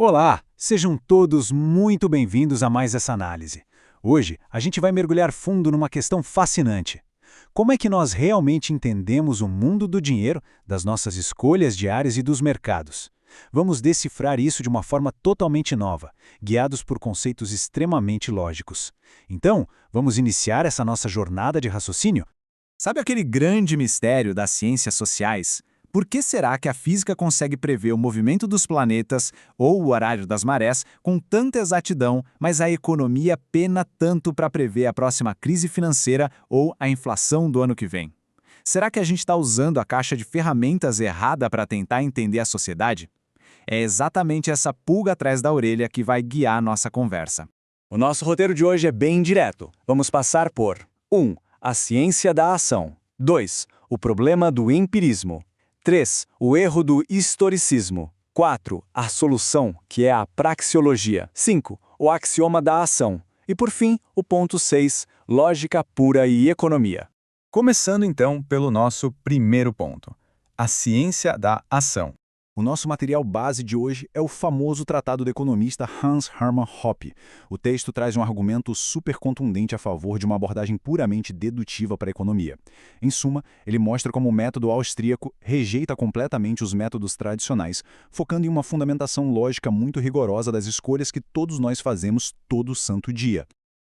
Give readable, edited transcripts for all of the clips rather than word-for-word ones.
Olá, sejam todos muito bem-vindos a mais essa análise. Hoje, a gente vai mergulhar fundo numa questão fascinante. Como é que nós realmente entendemos o mundo do dinheiro, das nossas escolhas diárias e dos mercados? Vamos decifrar isso de uma forma totalmente nova, guiados por conceitos extremamente lógicos. Então, vamos iniciar essa nossa jornada de raciocínio? Sabe aquele grande mistério das ciências sociais? Por que será que a física consegue prever o movimento dos planetas ou o horário das marés com tanta exatidão, mas a economia pena tanto para prever a próxima crise financeira ou a inflação do ano que vem? Será que a gente está usando a caixa de ferramentas errada para tentar entender a sociedade? É exatamente essa pulga atrás da orelha que vai guiar a nossa conversa. O nosso roteiro de hoje é bem direto. Vamos passar por 1. A ciência da ação. 2. O problema do empirismo. 3. O erro do historicismo. 4. A solução, que é a praxeologia. 5. O axioma da ação. E, por fim, o ponto 6. Lógica pura e economia. Começando então pelo nosso primeiro ponto, a ciência da ação. O nosso material base de hoje é o famoso tratado do economista Hans Hermann Hoppe. O texto traz um argumento super contundente a favor de uma abordagem puramente dedutiva para a economia. Em suma, ele mostra como o método austríaco rejeita completamente os métodos tradicionais, focando em uma fundamentação lógica muito rigorosa das escolhas que todos nós fazemos todo santo dia.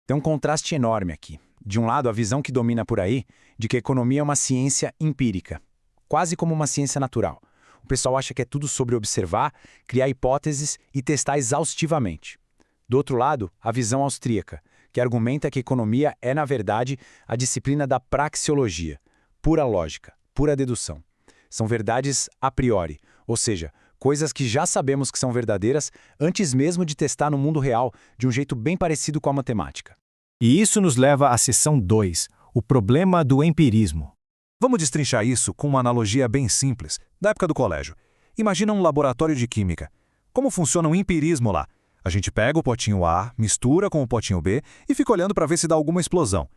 Tem um contraste enorme aqui. De um lado, a visão que domina por aí de que a economia é uma ciência empírica, quase como uma ciência natural. O pessoal acha que é tudo sobre observar, criar hipóteses e testar exaustivamente. Do outro lado, a visão austríaca, que argumenta que a economia é, na verdade, a disciplina da praxeologia, pura lógica, pura dedução. São verdades a priori, ou seja, coisas que já sabemos que são verdadeiras antes mesmo de testar no mundo real, de um jeito bem parecido com a matemática. E isso nos leva à seção 2, o problema do empirismo. Vamos destrinchar isso com uma analogia bem simples, da época do colégio. Imagina um laboratório de química. Como funciona o empirismo lá? A gente pega o potinho A, mistura com o potinho B e fica olhando para ver se dá alguma explosão.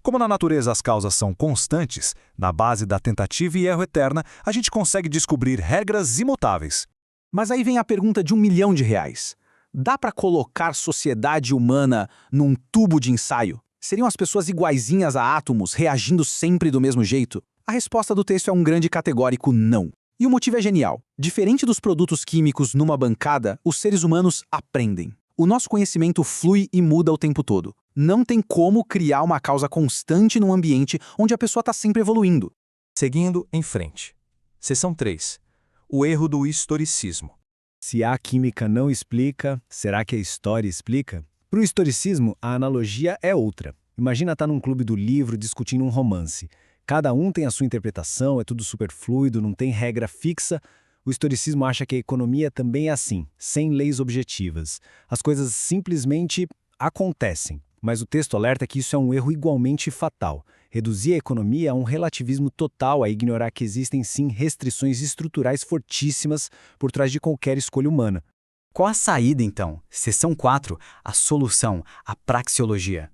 Como na natureza as causas são constantes, na base da tentativa e erro eterna, a gente consegue descobrir regras imutáveis. Mas aí vem a pergunta de R$1 milhão. Dá para colocar sociedade humana num tubo de ensaio? Seriam as pessoas iguaizinhas a átomos, reagindo sempre do mesmo jeito? A resposta do texto é um grande categórico não. E o motivo é genial. Diferente dos produtos químicos numa bancada, os seres humanos aprendem. O nosso conhecimento flui e muda o tempo todo. Não tem como criar uma causa constante num ambiente onde a pessoa está sempre evoluindo. Seguindo em frente. Seção 3. O erro do historicismo. Se a química não explica, será que a história explica? Para o historicismo, a analogia é outra. Imagina estar num clube do livro discutindo um romance. Cada um tem a sua interpretação, é tudo super fluido, não tem regra fixa. O historicismo acha que a economia também é assim, sem leis objetivas. As coisas simplesmente acontecem. Mas o texto alerta que isso é um erro igualmente fatal. Reduzir a economia a um relativismo total, a ignorar que existem sim restrições estruturais fortíssimas por trás de qualquer escolha humana. Qual a saída, então? Seção 4, a solução, a praxeologia.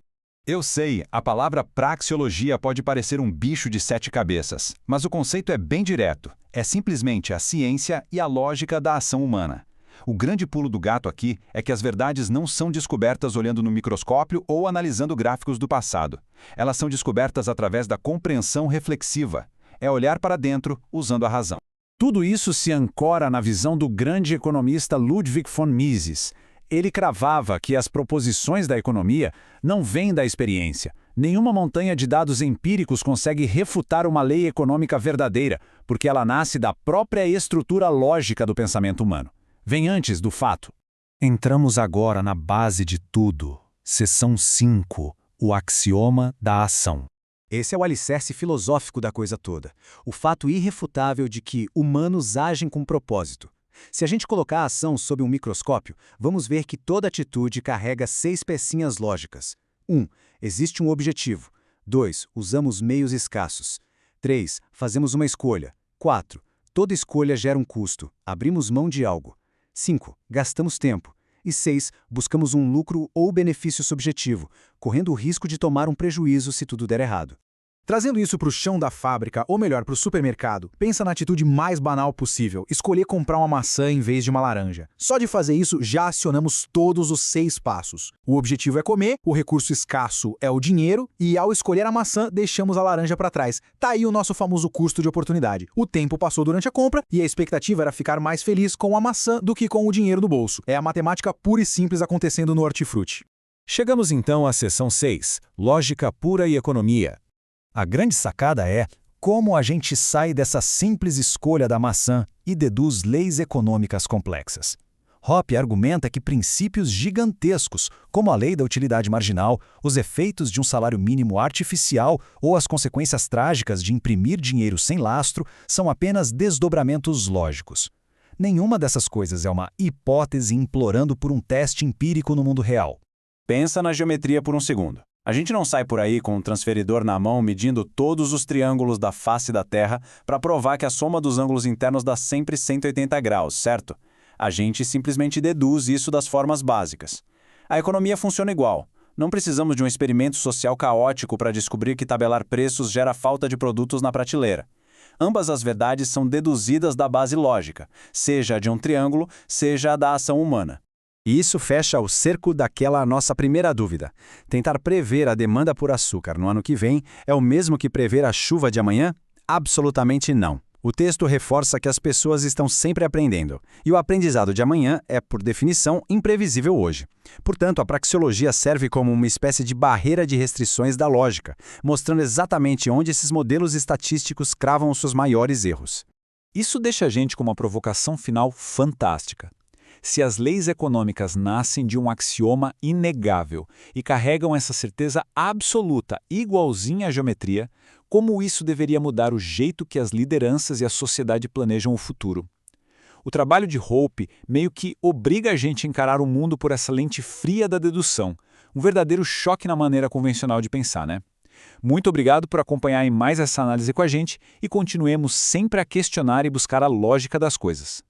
Eu sei, a palavra praxeologia pode parecer um bicho de 7 cabeças, mas o conceito é bem direto. É simplesmente a ciência e a lógica da ação humana. O grande pulo do gato aqui é que as verdades não são descobertas olhando no microscópio ou analisando gráficos do passado. Elas são descobertas através da compreensão reflexiva. É olhar para dentro usando a razão. Tudo isso se ancora na visão do grande economista Ludwig von Mises. Ele cravava que as proposições da economia não vêm da experiência. Nenhuma montanha de dados empíricos consegue refutar uma lei econômica verdadeira, porque ela nasce da própria estrutura lógica do pensamento humano. Vem antes do fato. Entramos agora na base de tudo. Seção 5. O axioma da ação. Esse é o alicerce filosófico da coisa toda. O fato irrefutável de que humanos agem com propósito. Se a gente colocar a ação sob um microscópio, vamos ver que toda atitude carrega 6 pecinhas lógicas. 1. Existe um objetivo. 2. Usamos meios escassos. 3. Fazemos uma escolha. 4. Toda escolha gera um custo. Abrimos mão de algo. 5. Gastamos tempo. E 6. Buscamos um lucro ou benefício subjetivo, correndo o risco de tomar um prejuízo se tudo der errado. Trazendo isso para o chão da fábrica, ou melhor, para o supermercado, pensa na atitude mais banal possível, escolher comprar uma maçã em vez de uma laranja. Só de fazer isso, já acionamos todos os 6 passos. O objetivo é comer, o recurso escasso é o dinheiro, e ao escolher a maçã, deixamos a laranja para trás. Tá aí o nosso famoso custo de oportunidade. O tempo passou durante a compra, e a expectativa era ficar mais feliz com a maçã do que com o dinheiro no bolso. É a matemática pura e simples acontecendo no hortifruti. Chegamos então à seção 6, Lógica Pura e Economia. A grande sacada é como a gente sai dessa simples escolha da maçã e deduz leis econômicas complexas. Hoppe argumenta que princípios gigantescos, como a lei da utilidade marginal, os efeitos de um salário mínimo artificial ou as consequências trágicas de imprimir dinheiro sem lastro, são apenas desdobramentos lógicos. Nenhuma dessas coisas é uma hipótese implorando por um teste empírico no mundo real. Pensa na geometria por um segundo. A gente não sai por aí com um transferidor na mão medindo todos os triângulos da face da Terra para provar que a soma dos ângulos internos dá sempre 180 graus, certo? A gente simplesmente deduz isso das formas básicas. A economia funciona igual. Não precisamos de um experimento social caótico para descobrir que tabelar preços gera falta de produtos na prateleira. Ambas as verdades são deduzidas da base lógica, seja a de um triângulo, seja a da ação humana. E isso fecha o cerco daquela nossa primeira dúvida. Tentar prever a demanda por açúcar no ano que vem é o mesmo que prever a chuva de amanhã? Absolutamente não. O texto reforça que as pessoas estão sempre aprendendo, e o aprendizado de amanhã é, por definição, imprevisível hoje. Portanto, a praxeologia serve como uma espécie de barreira de restrições da lógica, mostrando exatamente onde esses modelos estatísticos cravam os seus maiores erros. Isso deixa a gente com uma provocação final fantástica. Se as leis econômicas nascem de um axioma inegável e carregam essa certeza absoluta igualzinha à geometria, como isso deveria mudar o jeito que as lideranças e a sociedade planejam o futuro? O trabalho de Hoppe meio que obriga a gente a encarar o mundo por essa lente fria da dedução, um verdadeiro choque na maneira convencional de pensar, né? Muito obrigado por acompanhar em mais essa análise com a gente e continuemos sempre a questionar e buscar a lógica das coisas.